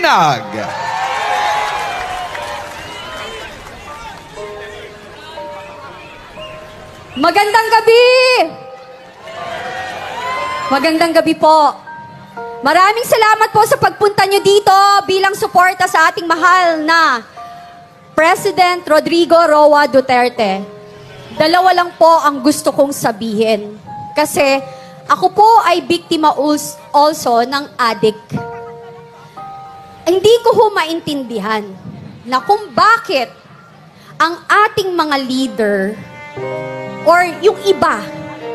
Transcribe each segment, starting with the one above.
Sinag. Magandang gabi! Magandang gabi po. Maraming salamat po sa pagpunta nyo dito bilang suporta sa ating mahal na President Rodrigo Roa Duterte. Dalawa lang po ang gusto kong sabihin. Kasi ako po ay biktima also ng addict. Hindi ko ho maintindihan na kung bakit ang ating mga leader or yung iba,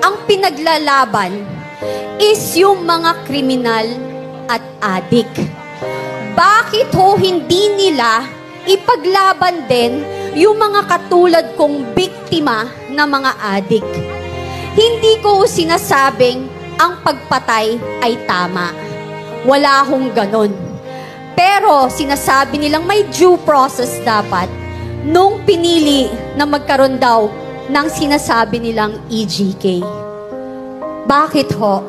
ang pinaglalaban is yung mga kriminal at adik. Bakit ho hindi nila ipaglaban din yung mga katulad kong biktima na mga adik? Hindi ko sinasabing ang pagpatay ay tama. Wala hong ganon. Pero sinasabi nilang may due process dapat nung pinili na magkaroon daw ng sinasabi nilang EJK. Bakit ho?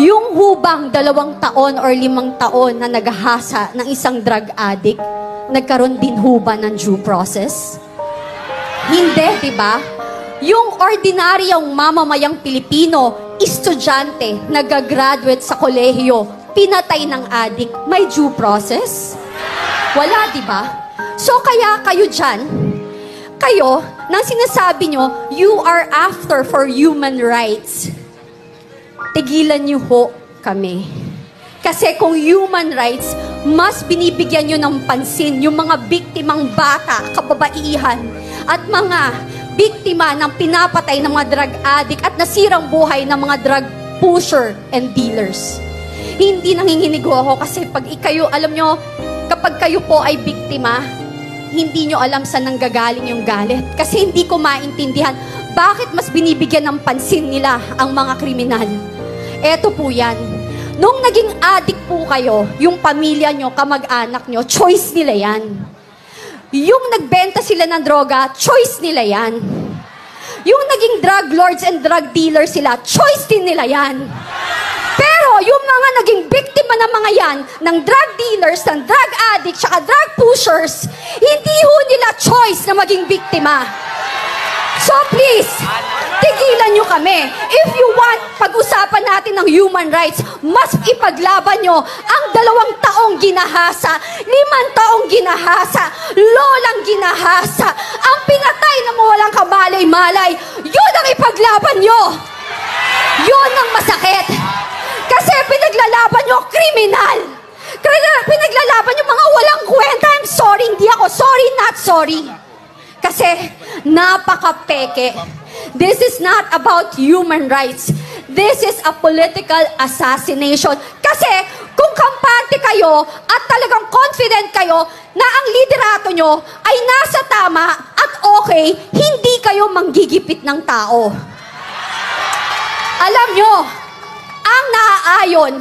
Yung hubang 2 taon or 5 taon na naghahasa ng isang drug addict, nagkaroon din huba ng due process? Hindi, di ba? Yung ordinaryong mamamayang Pilipino, estudyante, nagagraduate sa kolehiyo, pinatay ng addict, may due process? Wala, di ba? So kaya kayo dyan, kayo, nang sinasabi nyo, you are after for human rights. Tigilan nyo ho kami. Kasi kung human rights, mas binibigyan nyo ng pansin yung mga biktimang bata, kababaihan, at mga biktima ng pinapatay ng mga drug addict at nasirang buhay ng mga drug pusher and dealers. Hindi nanginginig ako kasi pag ikayo, alam nyo, kapag kayo po ay biktima, hindi nyo alam saan nanggagaling yung galit. Kasi hindi ko maintindihan bakit mas binibigyan ng pansin nila ang mga kriminal. Eto po yan. Nung naging addict po kayo, yung pamilya nyo, kamag-anak nyo, choice nila yan. Yung nagbenta sila ng droga, choice nila yan. Yung naging drug lords and drug dealers sila, choice din nila yan. Pero yung mga naging biktima ng mga yan, ng drug dealers, ng drug addicts, saka drug pushers, hindi ho nila choice na maging biktima. So please, tigilan nyo kami. If you want, pag-usapan natin ng human rights, mas ipaglaban nyo ang 2 taong ginahasa, 5 taong ginahasa, lolang ginahasa, ang pinatay na mawalang kamalay-malay, yun ang ipaglaban nyo. Yun ang masakit. Kasi pinaglalaban nyo kriminal. Pinaglalaban nyo mga walang kwenta. I'm sorry, hindi ako sorry, not sorry. Kasi napaka-peke. This is not about human rights. This is a political assassination. Kasi kung kampante kayo at talagang confident kayo na ang liderato nyo ay nasa tama at okay, hindi kayo manggigipit ng tao. Alam nyo, ang naaayon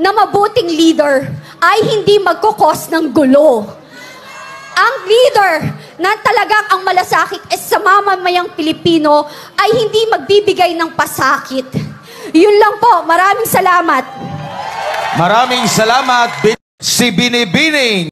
na mabuting leader ay hindi magkukos ng gulo. Ang leader na talagang ang malasakit sa mamamayang Pilipino ay hindi magbibigay ng pasakit. Yun lang po. Maraming salamat. Maraming salamat, si Binibining.